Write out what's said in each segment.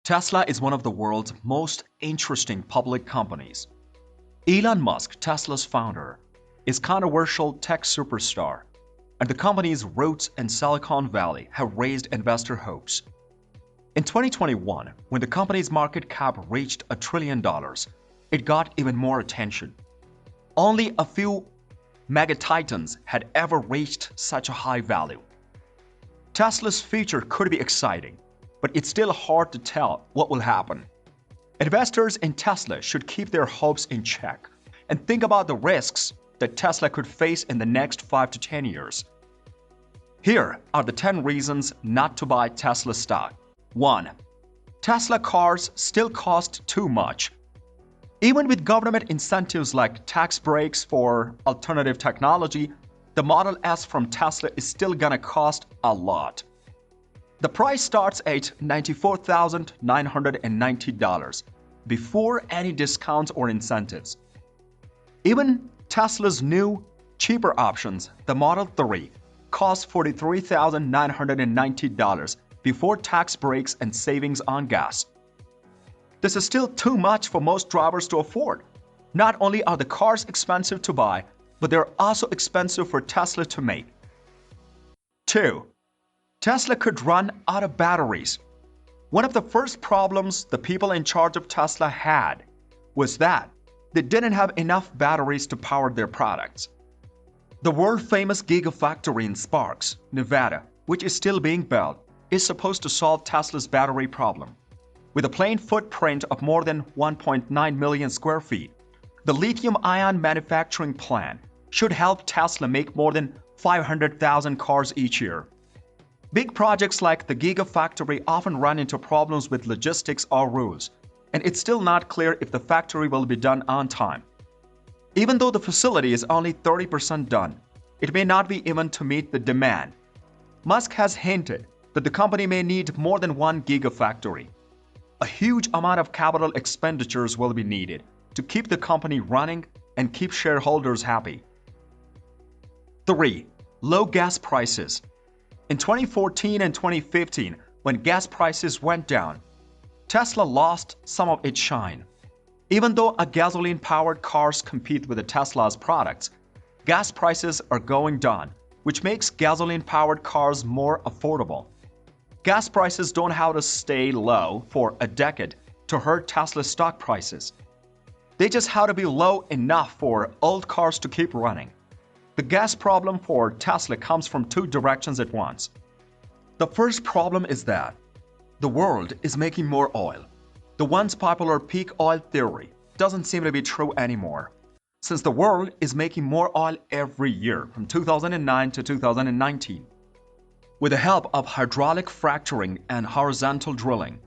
Tesla is one of the world's most interesting public companies. Elon Musk, Tesla's founder, is controversial tech superstar, and the company's roots in Silicon Valley have raised investor hopes. In 2021, when the company's market cap reached $1 trillion, it got even more attention. Only a few mega-titans had ever reached such a high value. Tesla's future could be exciting, but it's still hard to tell what will happen. Investors in Tesla should keep their hopes in check and think about the risks that Tesla could face in the next 5 to 10 years. Here are the 10 reasons not to buy Tesla stock. 1. Tesla cars still cost too much. Even with government incentives like tax breaks for alternative technology, the Model S from Tesla is still gonna cost a lot. The price starts at $94,990 before any discounts or incentives. Even Tesla's new, cheaper options, the Model 3, cost $43,990 before tax breaks and savings on gas. This is still too much for most drivers to afford. Not only are the cars expensive to buy, but they're also expensive for Tesla to make. 2. Tesla could run out of batteries. One of the first problems the people in charge of Tesla had was that they didn't have enough batteries to power their products. The world-famous Gigafactory in Sparks, Nevada, which is still being built, is supposed to solve Tesla's battery problem. With a plain footprint of more than 1.9 million square feet, the lithium-ion manufacturing plant should help Tesla make more than 500,000 cars each year. Big projects like the Gigafactory often run into problems with logistics or rules, and it's still not clear if the factory will be done on time. Even though the facility is only 30% done, it may not be even to meet the demand. Musk has hinted that the company may need more than one Gigafactory. A huge amount of capital expenditures will be needed to keep the company running and keep shareholders happy. 3. Low gas prices. In 2014 and 2015, when gas prices went down, Tesla lost some of its shine. Even though gasoline-powered cars compete with the Tesla's products, gas prices are going down, which makes gasoline-powered cars more affordable. Gas prices don't have to stay low for a decade to hurt Tesla stock prices. They just have to be low enough for old cars to keep running. The gas problem for Tesla comes from two directions at once. The first problem is that the world is making more oil. The once popular peak oil theory doesn't seem to be true anymore, since the world is making more oil every year from 2009 to 2019. With the help of hydraulic fracturing and horizontal drilling,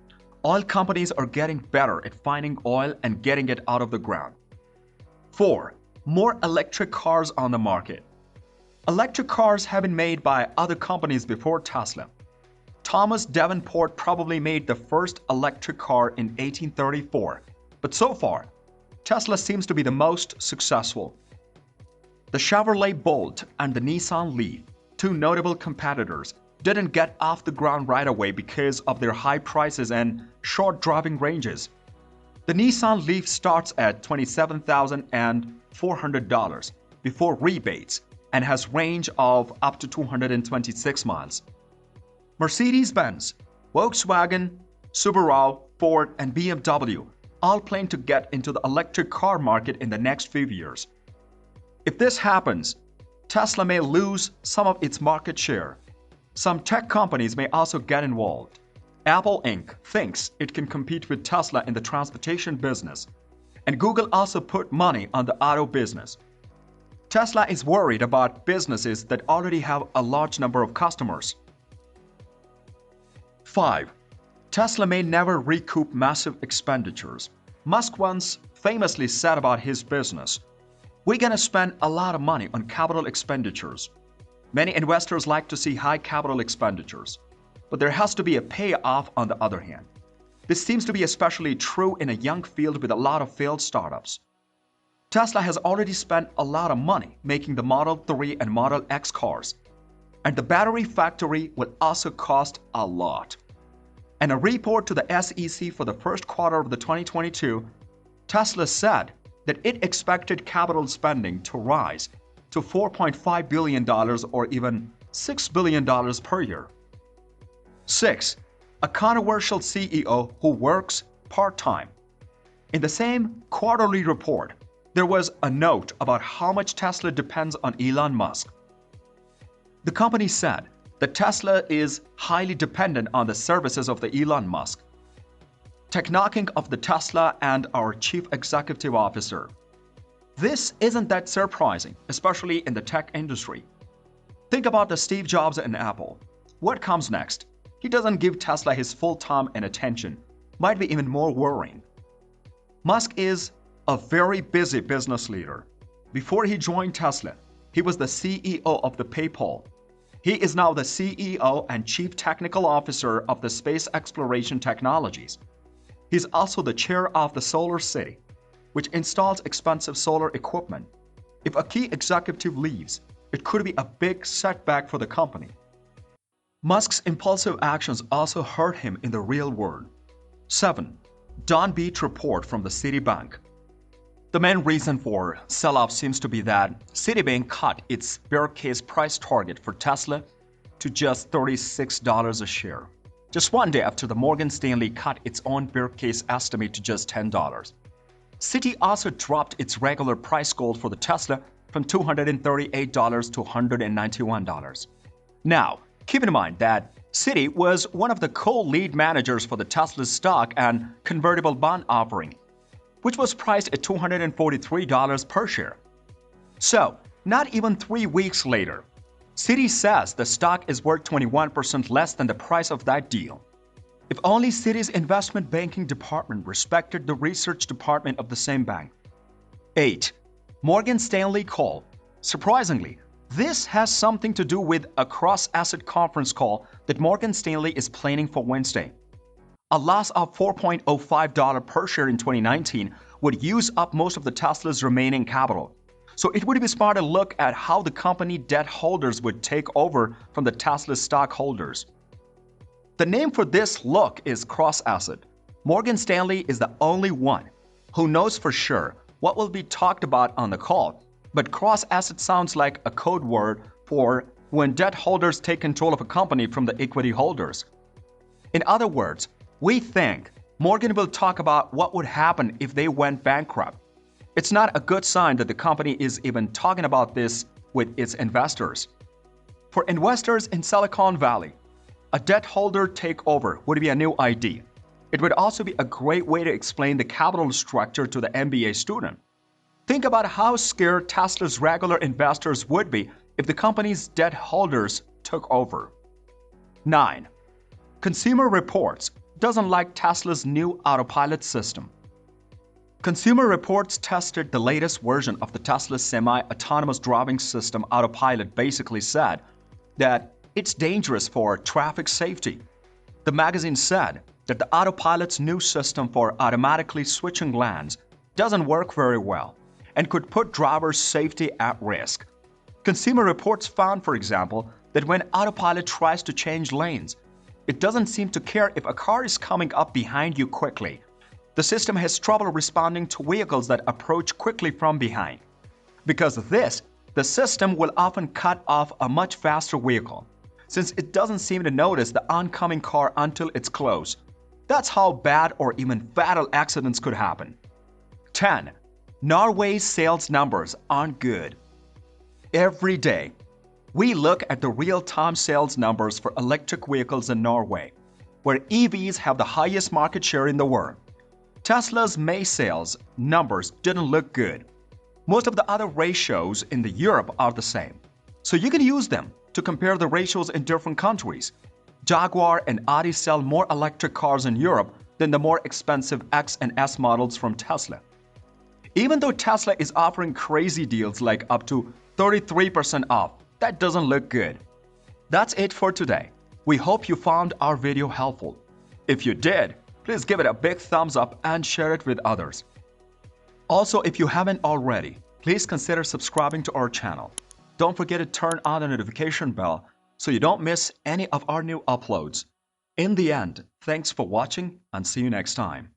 oil companies are getting better at finding oil and getting it out of the ground. 4. More electric cars on the market. Electric cars have been made by other companies before Tesla. Thomas Davenport probably made the first electric car in 1834, but so far, Tesla seems to be the most successful. The Chevrolet Bolt and the Nissan Leaf, two notable competitors, didn't get off the ground right away because of their high prices and short driving ranges. The Nissan Leaf starts at $27,400 before rebates and has range of up to 226 miles. Mercedes-Benz, Volkswagen, Subaru, Ford, and BMW all plan to get into the electric car market in the next few years. If this happens, Tesla may lose some of its market share. Some tech companies may also get involved. Apple Inc. thinks it can compete with Tesla in the transportation business, and Google also put money on the auto business. Tesla is worried about businesses that already have a large number of customers. 5. Tesla may never recoup massive expenditures. Musk once famously said about his business, "We're gonna spend a lot of money on capital expenditures." Many investors like to see high capital expenditures, but there has to be a payoff on the other hand. This seems to be especially true in a young field with a lot of failed startups. Tesla has already spent a lot of money making the Model 3 and Model X cars, and the battery factory will also cost a lot. In a report to the SEC for the first quarter of the 2022, Tesla said that it expected capital spending to rise to $4.5 billion or even $6 billion per year. 6. A controversial CEO who works part-time. In the same quarterly report, there was a note about how much Tesla depends on Elon Musk. The company said that Tesla is highly dependent on the services of the Elon Musk. Tech-knocking of the Tesla and our chief executive officer. This isn't that surprising, especially in the tech industry. Think about the Steve Jobs and Apple. What comes next? He doesn't give Tesla his full time and attention. Might be even more worrying. Musk is a very busy business leader. Before he joined Tesla, he was the CEO of the PayPal. He is now the CEO and Chief Technical Officer of the Space Exploration Technologies. He's also the chair of the Solar City, which installs expensive solar equipment. If a key executive leaves, it could be a big setback for the company. Musk's impulsive actions also hurt him in the real world. 7. Downbeat report from the Citibank. The main reason for sell-off seems to be that Citibank cut its bear case price target for Tesla to just $36 a share, just one day after the Morgan Stanley cut its own bear case estimate to just $10. Citi also dropped its regular price goal for the Tesla from $238 to $191. Now, keep in mind that Citi was one of the co-lead managers for the Tesla stock and convertible bond offering, which was priced at $243 per share. So, not even 3 weeks later, Citi says the stock is worth 21% less than the price of that deal. If only Citi's investment banking department respected the research department of the same bank. 8. Morgan Stanley call. Surprisingly, this has something to do with a cross-asset conference call that Morgan Stanley is planning for Wednesday. A loss of $4.05 per share in 2019 would use up most of the Tesla's remaining capital. So it would be smart to look at how the company debt holders would take over from the Tesla stockholders. The name for this look is cross-asset. Morgan Stanley is the only one who knows for sure what will be talked about on the call, but cross-asset sounds like a code word for when debt holders take control of a company from the equity holders. In other words, we think Morgan will talk about what would happen if they went bankrupt. It's not a good sign that the company is even talking about this with its investors. For investors in Silicon Valley, a debt holder takeover would be a new idea. It would also be a great way to explain the capital structure to the MBA student. Think about how scared Tesla's regular investors would be if the company's debt holders took over. 9. Consumer Reports doesn't like Tesla's new Autopilot system. Consumer Reports tested the latest version of the Tesla semi-autonomous driving system. Autopilot basically said that it's dangerous for traffic safety. The magazine said that the Autopilot's new system for automatically switching lanes doesn't work very well and could put drivers' safety at risk. Consumer Reports found, for example, that when Autopilot tries to change lanes, it doesn't seem to care if a car is coming up behind you quickly. The system has trouble responding to vehicles that approach quickly from behind. Because of this, the system will often cut off a much faster vehicle, since it doesn't seem to notice the oncoming car until it's close. That's how bad or even fatal accidents could happen. 10. Norway's sales numbers aren't good. Every day, we look at the real-time sales numbers for electric vehicles in Norway, where EVs have the highest market share in the world. Tesla's May sales numbers didn't look good. Most of the other ratios in Europe are the same, so you can use them to compare the ratios in different countries. Jaguar and Audi sell more electric cars in Europe than the more expensive X and S models from Tesla. Even though Tesla is offering crazy deals like up to 33% off, that doesn't look good. That's it for today. We hope you found our video helpful. If you did, please give it a big thumbs up and share it with others. Also, if you haven't already, please consider subscribing to our channel. Don't forget to turn on the notification bell so you don't miss any of our new uploads. In the end, thanks for watching and see you next time.